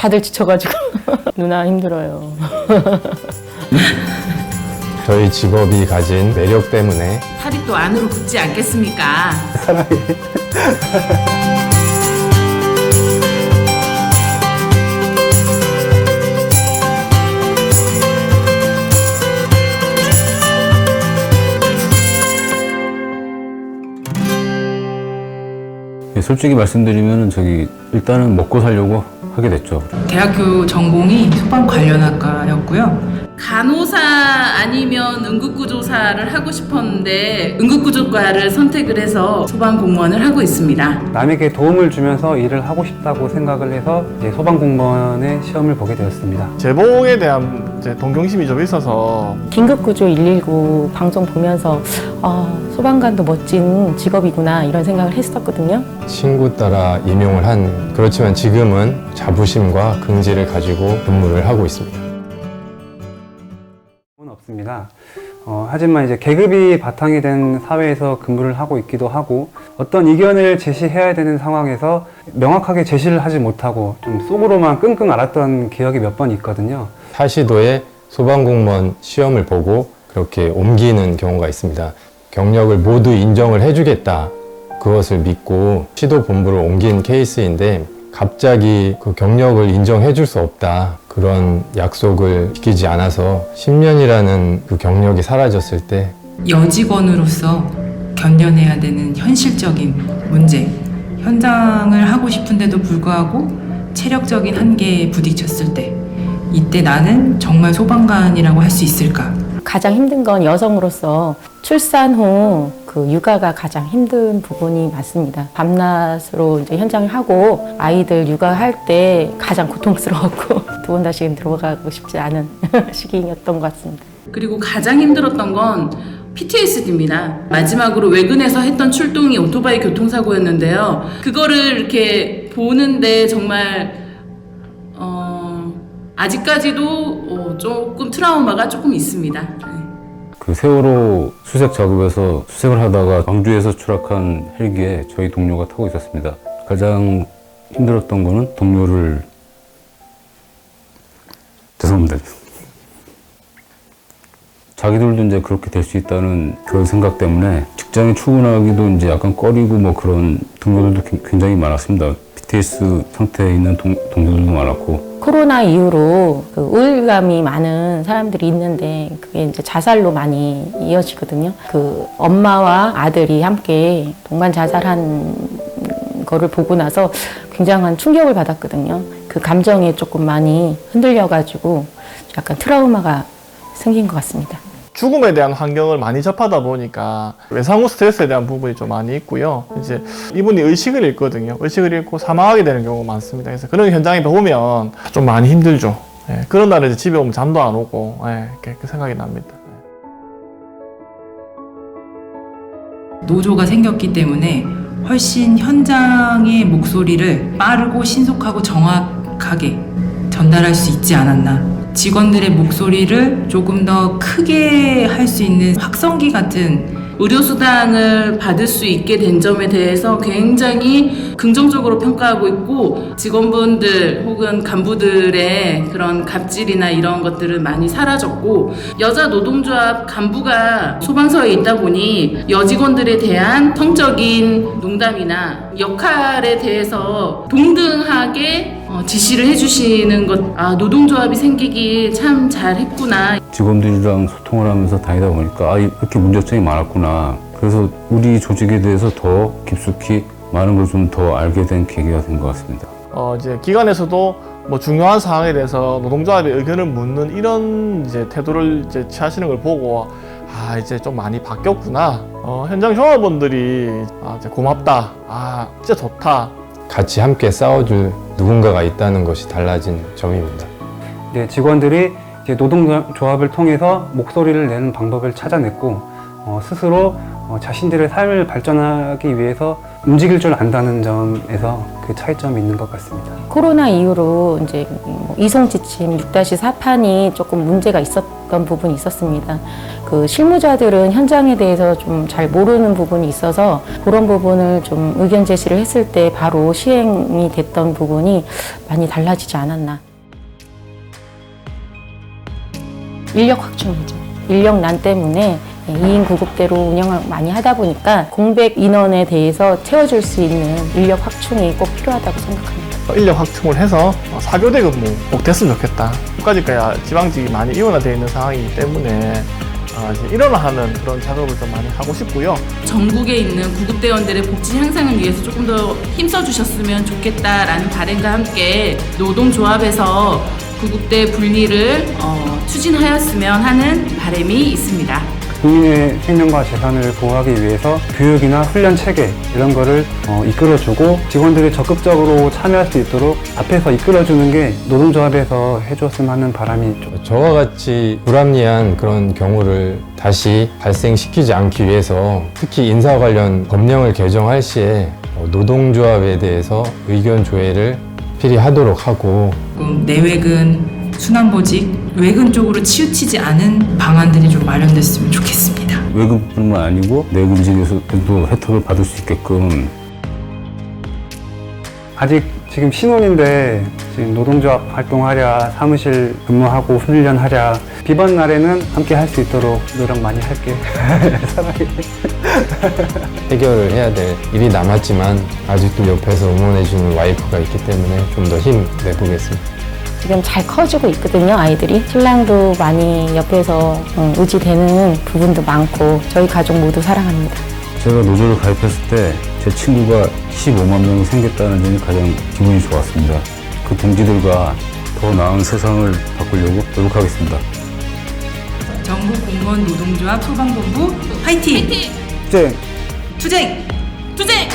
다들 지쳐가지고 누나 힘들어요. 저희 직업이 가진 매력 때문에 살이 또 안으로 붙지 않겠습니까? 사랑해. 솔직히 말씀드리면 일단은 먹고 살려고 하게 됐죠. 대학교 전공이 소방 관련학과였고요. 간호사 아니면 응급구조사를 하고 싶었는데 응급구조과를 선택을 해서 소방공무원을 하고 있습니다. 남에게 도움을 주면서 일을 하고 싶다고 생각을 해서 이제 소방공무원의 시험을 보게 되었습니다. 제복에 대한 이제 동경심이 좀 있어서 긴급구조 119 방송 보면서 소방관도 멋진 직업이구나 이런 생각을 했었거든요. 친구 따라 임용을 한, 그렇지만 지금은 자부심과 긍지를 가지고 근무를 하고 있습니다. 없습니다. 하지만 이제 계급이 바탕이 된 사회에서 근무를 하고 있기도 하고 어떤 의견을 제시해야 되는 상황에서 명확하게 제시를 하지 못하고 좀 속으로만 끙끙 앓았던 기억이 몇 번 있거든요. 사시도에 소방공무원 시험을 보고 그렇게 옮기는 경우가 있습니다. 경력을 모두 인정을 해주겠다, 그것을 믿고 시도본부를 옮긴 케이스인데 갑자기 그 경력을 인정해 줄 수 없다, 그런 약속을 지키지 않아서 10년이라는 그 경력이 사라졌을 때 여직원으로서 견뎌내야 되는 현실적인 문제, 현장을 하고 싶은데도 불구하고 체력적인 한계에 부딪혔을 때 이때 나는 정말 소방관이라고 할 수 있을까? 가장 힘든 건 여성으로서 출산 후 그 육아가 가장 힘든 부분이 맞습니다. 밤낮으로 이제 현장을 하고 아이들 육아할 때 가장 고통스러웠고 두 번 다시 들어가고 싶지 않은 시기였던 것 같습니다. 그리고 가장 힘들었던 건 PTSD입니다. 마지막으로 외근에서 했던 출동이 오토바이 교통사고였는데요. 그거를 이렇게 보는데 정말 아직까지도 조금 트라우마가 조금 있습니다. 그 세월호 수색 작업에서 수색을 하다가 광주에서 추락한 헬기에 저희 동료가 타고 있었습니다. 가장 힘들었던 거는 동료를 죄송합니다. 자기들도 이제 그렇게 될 수 있다는 그런 생각 때문에 직장에 출근하기도 이제 약간 꺼리고 뭐 그런 동료들도 굉장히 많았습니다. PTS 상태에 있는 동료들도 많았고. 코로나 이후로 그 우울감이 많은 사람들이 있는데 그게 이제 자살로 많이 이어지거든요. 그 엄마와 아들이 함께 동반 자살한 거를 보고 나서 굉장한 충격을 받았거든요. 그 감정에 조금 많이 흔들려가지고 약간 트라우마가 생긴 것 같습니다. 죽음에 대한 환경을 많이 접하다 보니까 외상 후 스트레스에 대한 부분이 좀 많이 있고요. 이제 이분이 의식을 잃거든요. 의식을 잃고 사망하게 되는 경우가 많습니다. 그래서 그런 현장에 보면 좀 많이 힘들죠. 예, 그런 날에 이제 집에 오면 잠도 안 오고, 그 생각이 납니다. 노조가 생겼기 때문에 훨씬 현장의 목소리를 빠르고 신속하고 정확하게 전달할 수 있지 않았나. 직원들의 목소리를 조금 더 크게 할 수 있는 확성기 같은 의료수당을 받을 수 있게 된 점에 대해서 굉장히 긍정적으로 평가하고 있고 직원분들 혹은 간부들의 그런 갑질이나 이런 것들은 많이 사라졌고 여자 노동조합 간부가 소방서에 있다 보니 여직원들에 대한 성적인 농담이나 역할에 대해서 동등하게 지시를 해주시는 것, 노동조합이 생기기 참 잘했구나. 직원들이랑 소통을 하면서 다니다 보니까 이렇게 문제점이 많았구나. 그래서 우리 조직에 대해서 더 깊숙이 많은 걸 좀 더 알게 된 계기가 된 것 같습니다. 이제 기관에서도 뭐 중요한 사항에 대해서 노동조합의 의견을 묻는 이런 이제 태도를 이제 취하시는 걸 보고 이제 좀 많이 바뀌었구나. 현장 종업원들이 이제 고맙다. 진짜 좋다. 같이 함께 싸워줄 누군가가 있다는 것이 달라진 점입니다. 이제 직원들이 이제 노동조합을 통해서 목소리를 내는 방법을 찾아냈고 스스로 자신들의 삶을 발전하기 위해서 움직일 줄 안다는 점에서 그 차이점이 있는 것 같습니다. 코로나 이후로 이제 뭐 이송지침 6-4판이 조금 문제가 있었던 부분이 있었습니다. 그 실무자들은 현장에 대해서 좀 잘 모르는 부분이 있어서 그런 부분을 좀 의견 제시를 했을 때 바로 시행이 됐던 부분이 많이 달라지지 않았나. 인력 확충이죠. 인력난 때문에 2인 구급대로 운영을 많이 하다 보니까 공백 인원에 대해서 채워줄 수 있는 인력 확충이 꼭 필요하다고 생각합니다. 인력 확충을 해서 4교대 근무 꼭 됐으면 좋겠다. 국가직과 지방직이 많이 이원화되어 있는 상황이기 때문에 이제 일원화하는 그런 작업을 좀 많이 하고 싶고요. 전국에 있는 구급대원들의 복지 향상을 위해서 조금 더 힘써 주셨으면 좋겠다라는 바람과 함께 노동조합에서 구급대 분리를 추진하였으면 하는 바람이 있습니다. 국민의 생명과 재산을 보호하기 위해서 교육이나 훈련 체계 이런 거를 이끌어주고 직원들이 적극적으로 참여할 수 있도록 앞에서 이끌어주는 게 노동조합에서 해줬으면 하는 바람이 있죠. 저와 같이 불합리한 그런 경우를 다시 발생시키지 않기 위해서 특히 인사 관련 법령을 개정할 시에 노동조합에 대해서 의견 조회를 필히 하도록 하고 내외근, 순환보직, 외근 쪽으로 치우치지 않은 방안들이 좀 마련됐으면 좋겠습니다. 외근뿐만 아니고 내근직에서도 혜택을 받을 수 있게끔 아직 지금 신혼인데 지금 노동조합 활동하랴, 사무실 근무하고 훈련하랴 비번 날에는 함께 할 수 있도록 노력 많이 할게. 사랑해. 해결을 해야 될 일이 남았지만 아직도 옆에서 응원해주는 와이프가 있기 때문에 좀 더 힘 내보겠습니다. 지금 잘 커지고 있거든요, 아이들이. 신랑도 많이 옆에서 의지되는 부분도 많고 저희 가족 모두 사랑합니다. 제가 노조를 가입했을 때 제 친구가 15만 명이 생겼다는 점이 가장 기분이 좋았습니다. 그 동지들과 더 나은 세상을 바꾸려고 노력하겠습니다. 전국 공무원 노동조합 소방본부 화이팅! 이제 투쟁! 투쟁!